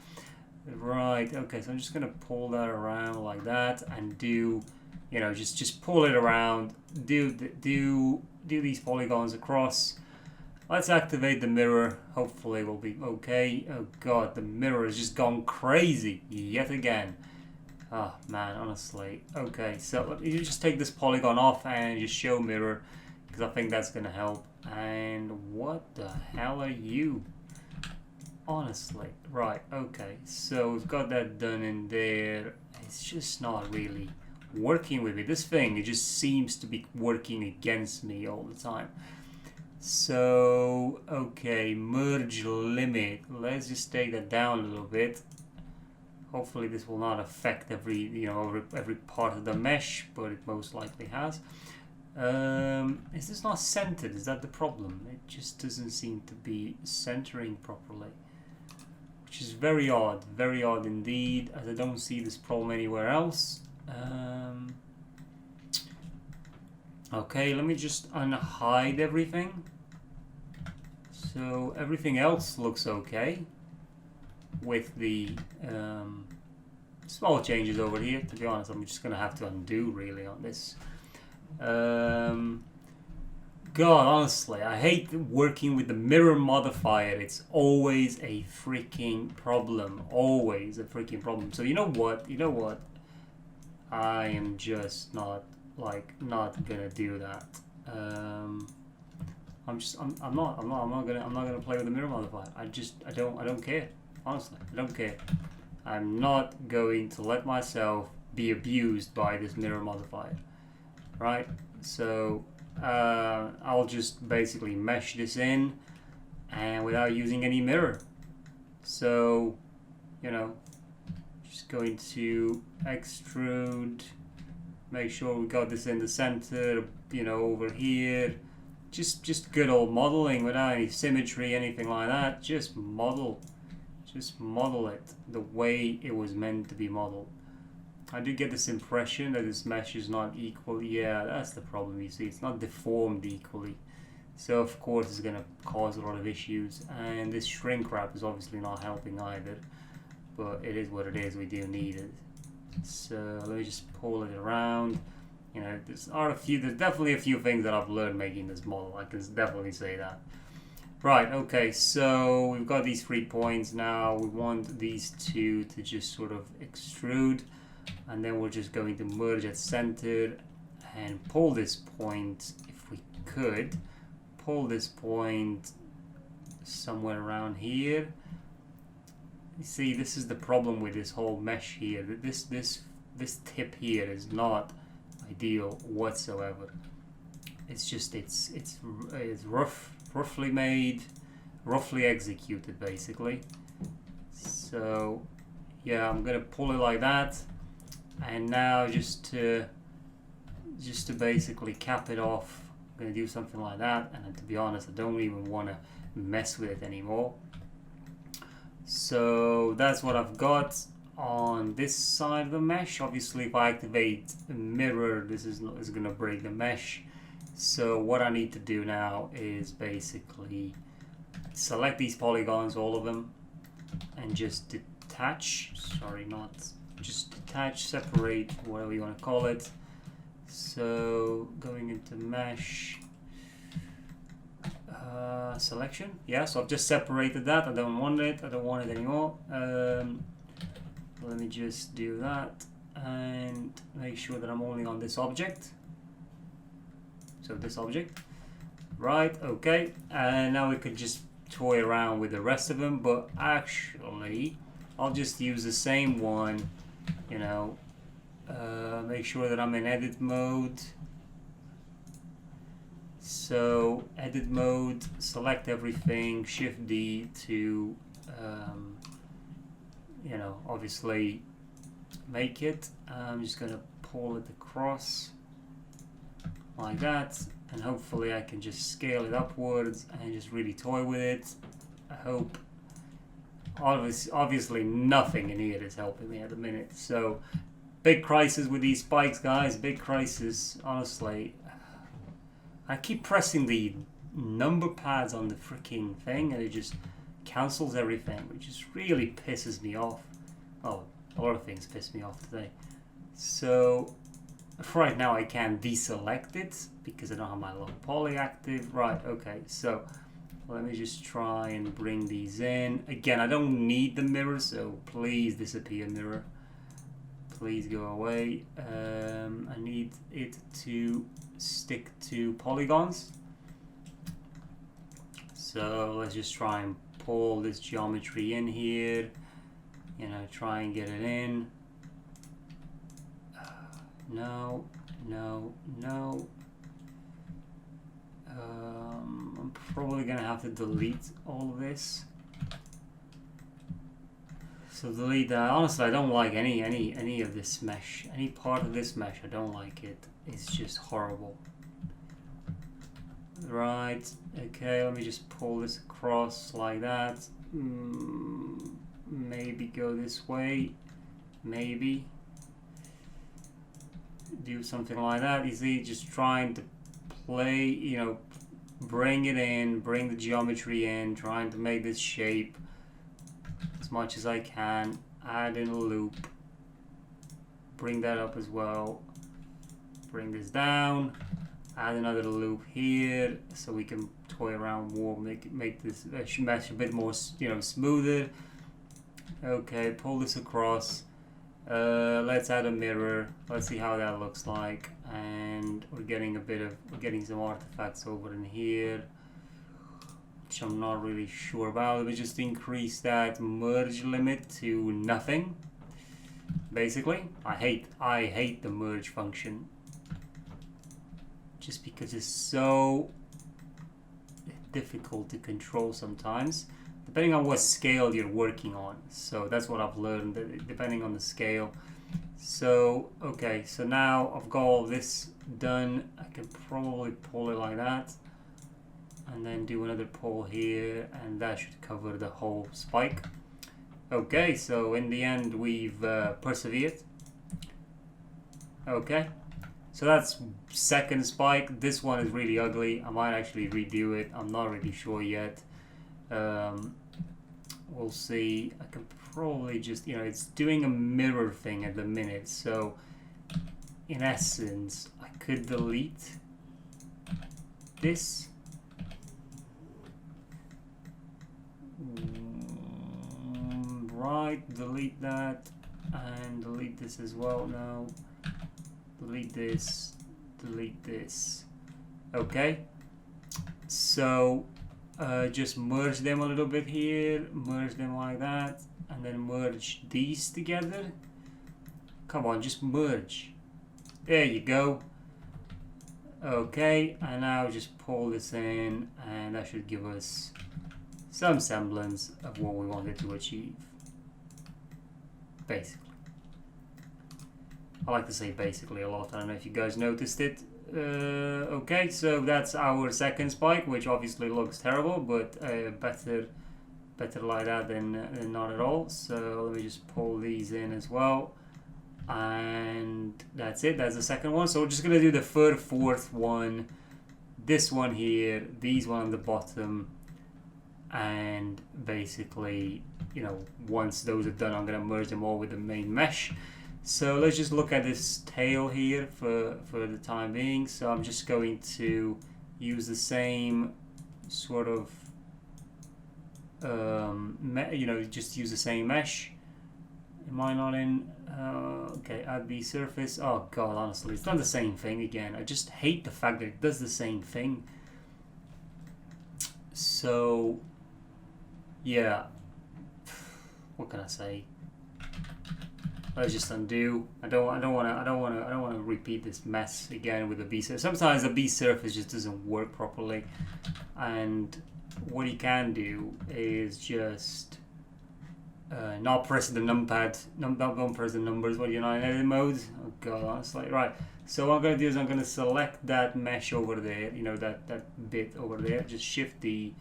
Right, okay, so I'm just going to pull that around like that and do, you know, just pull it around, do these polygons across. Let's activate the mirror. Hopefully we'll be okay. Oh god, the mirror has just gone crazy yet again. Oh man, honestly. Okay, so let me just take this polygon off and just show mirror, because I think that's going to help. And what the hell are you? Honestly. Right, okay, so we've got that done in there. It's just not really working with it. This thing, it just seems to be working against me all the time. So, okay, merge limit. Let's just take that down a little bit. Hopefully this will not affect every part of the mesh, but it most likely has. Is this not centered? Is that the problem? It just doesn't seem to be centering properly, which is very odd indeed, as I don't see this problem anywhere else. Okay, let me just unhide everything. So everything else looks okay with the small changes over here. To be honest, I'm just going to have to undo really on this. God, honestly, I hate working with the mirror modifier. It's always a freaking problem. Always a freaking problem. So you know what? I am just not gonna do that. I'm not gonna play with the mirror modifier. I don't care. Honestly, I don't care. I'm not going to let myself be abused by this mirror modifier. Right? So I'll just basically mesh this in, and without using any mirror. So, you know, just going to extrude, make sure we got this in the center, you know, over here. Just good old modeling without any symmetry, anything like that. Just model it the way it was meant to be modeled. I do get this impression that this mesh is not equal. Yeah, that's the problem, you see. It's not deformed equally. So of course it's going to cause a lot of issues. And this shrink wrap is obviously not helping either. But it is what it is, we do need it. So let me just pull it around. You know, there's definitely a few things that I've learned making this model. I can definitely say that. Right, okay, so we've got these 3 points now. We want these two to just sort of extrude. And then we're just going to merge at center and pull this point, if we could, pull this point somewhere around here. You see, this is the problem with this whole mesh here. This tip here is not ideal whatsoever. It's just it's roughly made, roughly executed basically. So yeah, I'm gonna pull it like that. And now just to basically cap it off, I'm going to do something like that. And to be honest, I don't even want to mess with it anymore. So that's what I've got. on this side of the mesh. Obviously, if I activate a mirror, this is going to break the mesh. So what I need to do now is basically select these polygons, all of them, and just detach. Sorry, not just detach, separate, whatever you want to call it. So going into mesh, selection. Yeah, so I've just separated that. I don't want it. I don't want it anymore. Let me just do that and make sure that I'm only on this object. So this object, right? Okay, and now we could just toy around with the rest of them, but actually I'll just use the same one, you know, make sure that I'm in edit mode. So edit mode, select everything, Shift D to you know, obviously make it. I'm just gonna pull it across like that, and hopefully I can just scale it upwards and just really toy with it. I hope. Obviously nothing in here is helping me at the minute, so big crisis with these spikes, guys. Big crisis, honestly. I keep pressing the number pads on the freaking thing and it just cancels everything, which just really pisses me off. Oh, a lot of things piss me off today. So right now I can deselect it because I don't have my low poly active. Right, okay, so let me just try and bring these in. Again, I don't need the mirror, so please disappear, mirror. Please go away. I need it to stick to polygons. So let's just try and pull this geometry in here. You know, try and get it in. No, no, no. I'm probably gonna have to delete all of this. So delete that. Honestly, I don't like any of this mesh. Any part of this mesh, I don't like it. It's just horrible. Right. Okay. Let me just pull this across like that. Maybe go this way. Maybe do something like that. You see, just trying to play. You know, bring it in, bring the geometry in, trying to make this shape as much as I can. Add in a loop. Bring that up as well. Bring this down. Add another loop here so we can toy around more, make this mesh a bit more, you know, smoother. Okay, pull this across. Let's add a mirror. Let's see how that looks like. And we're getting some artifacts over in here, which I'm not really sure about. We just increase that merge limit to nothing. Basically, I hate the merge function. Just because it's so difficult to control sometimes, depending on what scale you're working on. So that's what I've learned, that depending on the scale. So, okay, so now I've got all this done. I can probably pull it like that, and then do another pull here, and that should cover the whole spike. Okay, so in the end, we've persevered. Okay. So that's second spike. This one is really ugly. I might actually redo it. I'm not really sure yet. We'll see. I can probably just, you know, it's doing a mirror thing at the minute. So in essence, I could delete this. Right, delete that and delete this as well now. Delete this, delete this. Okay, so just merge them a little bit here, merge them like that, and then merge these together. Come on, just merge. There you go. Okay, and now just pull this in, and that should give us some semblance of what we wanted to achieve. Basically. I like to say basically a lot. I don't know if you guys noticed it. Okay, so that's our second spike, which obviously looks terrible, but better better like that than not at all. So let me just pull these in as well, and that's it. That's the second one. So we're just gonna do the third, fourth one, this one here, these one on the bottom, and basically, you know, once those are done, I'm gonna merge them all with the main mesh. So let's just look at this tail here for the time being. So I'm just going to use the same sort of you know, just use the same mesh. Am I not in? Okay, add the surface. Oh god, honestly, it's done the same thing again. I just hate the fact that it does the same thing. So yeah, what can I say? Let's just undo. I don't want to repeat this mess again with the B surface. Sometimes the B surface just doesn't work properly, and what you can do is just not press the numpad, don't press the numbers when you're not in edit mode. Oh god, honestly. Right, so what I'm going to do is I'm going to select that mesh over there, you know, that bit over there, just shift D,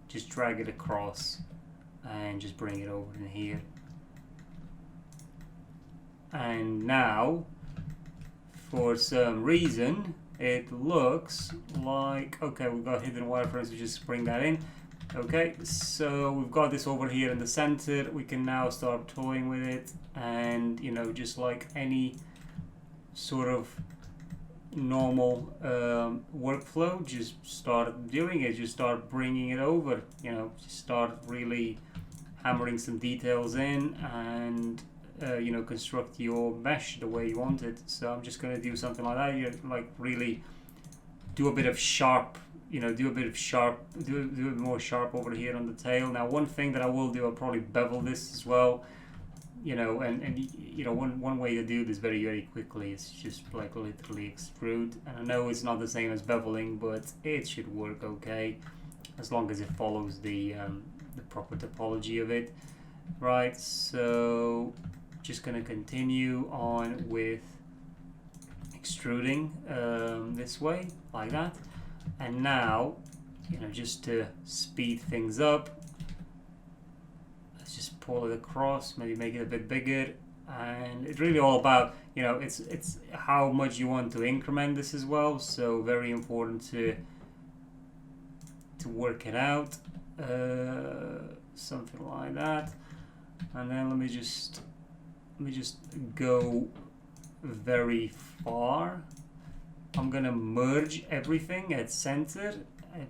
just drag it across and just bring it over in here. And now, for some reason, it looks like, okay, we've got hidden wireframes, we just bring that in. Okay, so we've got this over here in the center. We can now start toying with it, and you know, just like any sort of normal workflow, just start doing it, just start bringing it over, you know, just start really hammering some details in, and you know, construct your mesh the way you want it. So I'm just going to do something like that. You like really do a bit of sharp, you know, do a bit more sharp over here on the tail. Now, one thing that I will do, I'll probably bevel this as well, you know, and you know, one way to do this very quickly is just like literally extrude. And I know it's not the same as beveling, but it should work okay as long as it follows the proper topology of it. Right, so just going to continue on with extruding this way, like that. And now, you know, just to speed things up, let's just pull it across, maybe make it a bit bigger. And it's really all about, you know, it's how much you want to increment this as well. So very important to work it out, something like that. And then let me just go very far. I'm gonna merge everything at center.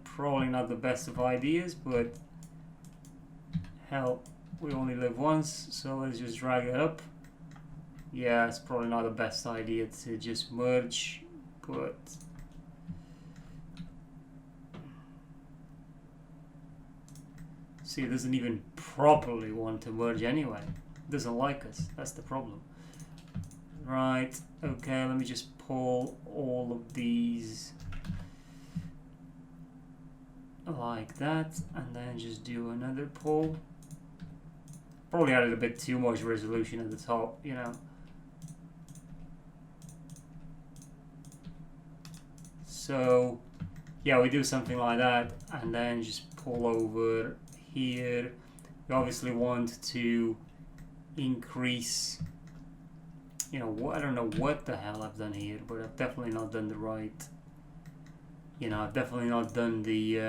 Probably not the best of ideas, but hell, we only live once, so let's just drag it up. Yeah, it's probably not the best idea to just merge, but see, it doesn't even properly want to merge anyway. It doesn't like us. That's the problem. Right, okay, let me just pull all of these like that, and then just do another pull. Probably added a bit too much resolution at the top, you know. So yeah, we do something like that, and then just pull over here. We obviously want to increase, you know, I don't know what the hell I've done here, but I've definitely not done the right, you know, I've definitely not done the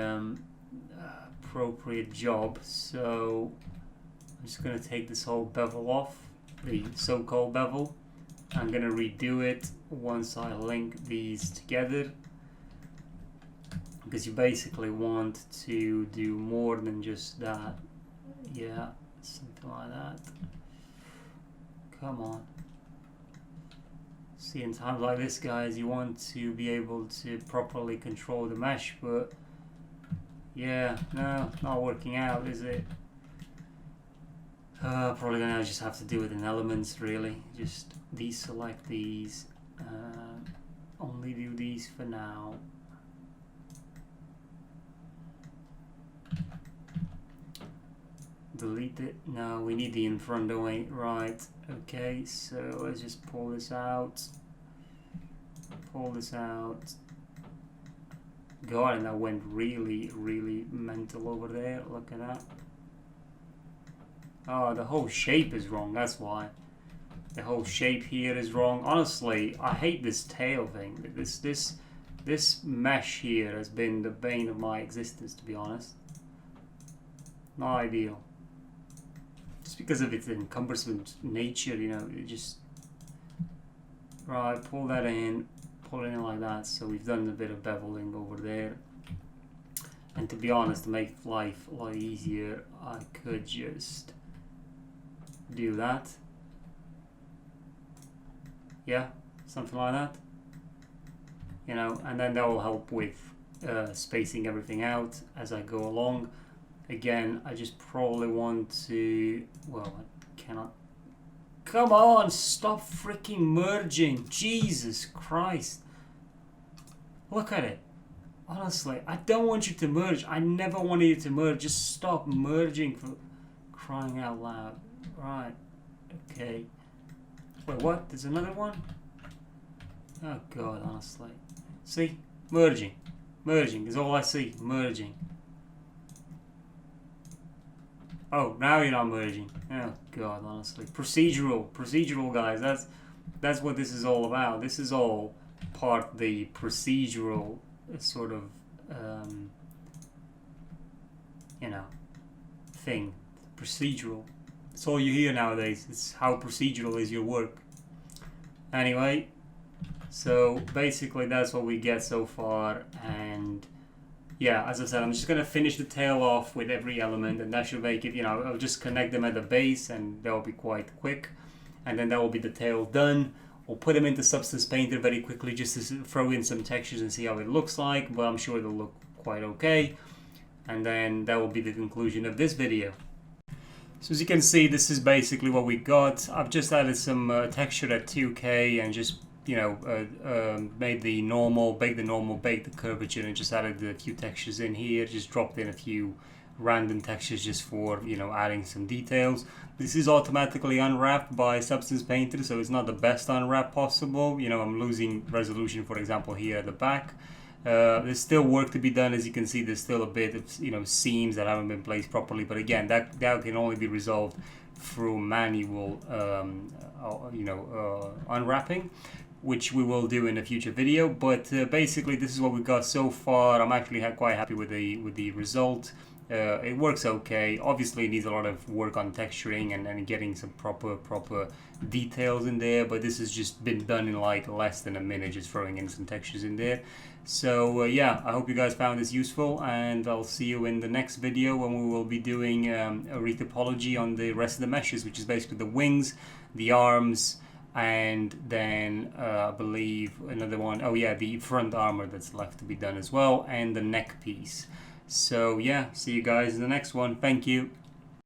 appropriate job. So I'm just going to take this whole bevel off, the so-called bevel. I'm going to redo it once I link these together, because you basically want to do more than just that. Yeah, something like that. Come on. See, in times like this, guys, you want to be able to properly control the mesh, but yeah, no, not working out, is it? Probably gonna just have to do it in elements, really. Just deselect these, only do these for now. Delete it. No, we need the in front, don't we? Right, okay, so let's just pull this out. Pull this out. God, and that went really mental over there. Look at that. Oh, the whole shape is wrong, that's why. The whole shape here is wrong. Honestly, I hate this tail thing. This mesh here has been the bane of my existence, to be honest. Not ideal. Just because of its encumbersome nature, you know, it just... Right, pull that in, pull it in like that. So we've done a bit of beveling over there. And to be honest, to make life a lot easier, I could just do that. Yeah, something like that. You know, and then that will help with spacing everything out as I go along. Again, I just probably want to... Well, I cannot... Come on, stop freaking merging. Jesus Christ. Look at it. Honestly, I don't want you to merge. I never wanted you to merge. Just stop merging, for crying out loud. Right. Okay. Wait, what? There's another one? Oh God, honestly. See? Merging. Merging is all I see. Merging. Oh, now you're not merging. Oh God, honestly. Procedural guys. That's what this is all about. This is all part of the procedural sort of you know, thing. Procedural. It's all you hear nowadays. It's how procedural is your work. Anyway, so basically that's what we get so far, and yeah, as I said, I'm just going to finish the tail off with every element, and that should make it, you know, I'll just connect them at the base and that'll be quite quick, and then that will be the tail done. We'll put them into Substance Painter very quickly just to throw in some textures and see how it looks like, but I'm sure it'll look quite okay, and then that will be the conclusion of this video. So as you can see, this is basically what we got. I've just added some texture at 2K and just, you know, made the normal, baked the curvature, and just added a few textures in here. Just dropped in a few random textures just for, you know, adding some details. This is automatically unwrapped by Substance Painter, so it's not the best unwrap possible. You know, I'm losing resolution, for example, here at the back. There's still work to be done. As you can see, there's still a bit of, you know, seams that haven't been placed properly, but again, that can only be resolved through manual you know, unwrapping, which we will do in a future video. But basically this is what we got so far. I'm actually quite happy with the result. It works okay. Obviously it needs a lot of work on texturing and getting some proper details in there, but this has just been done in like less than a minute, just throwing in some textures in there. So yeah, I hope you guys found this useful, and I'll see you in the next video when we will be doing a retopology on the rest of the meshes, which is basically the wings, the arms, and then I believe another one, oh yeah, the front armor that's left to be done as well, and the neck piece. So yeah, see you guys in the next one. Thank you.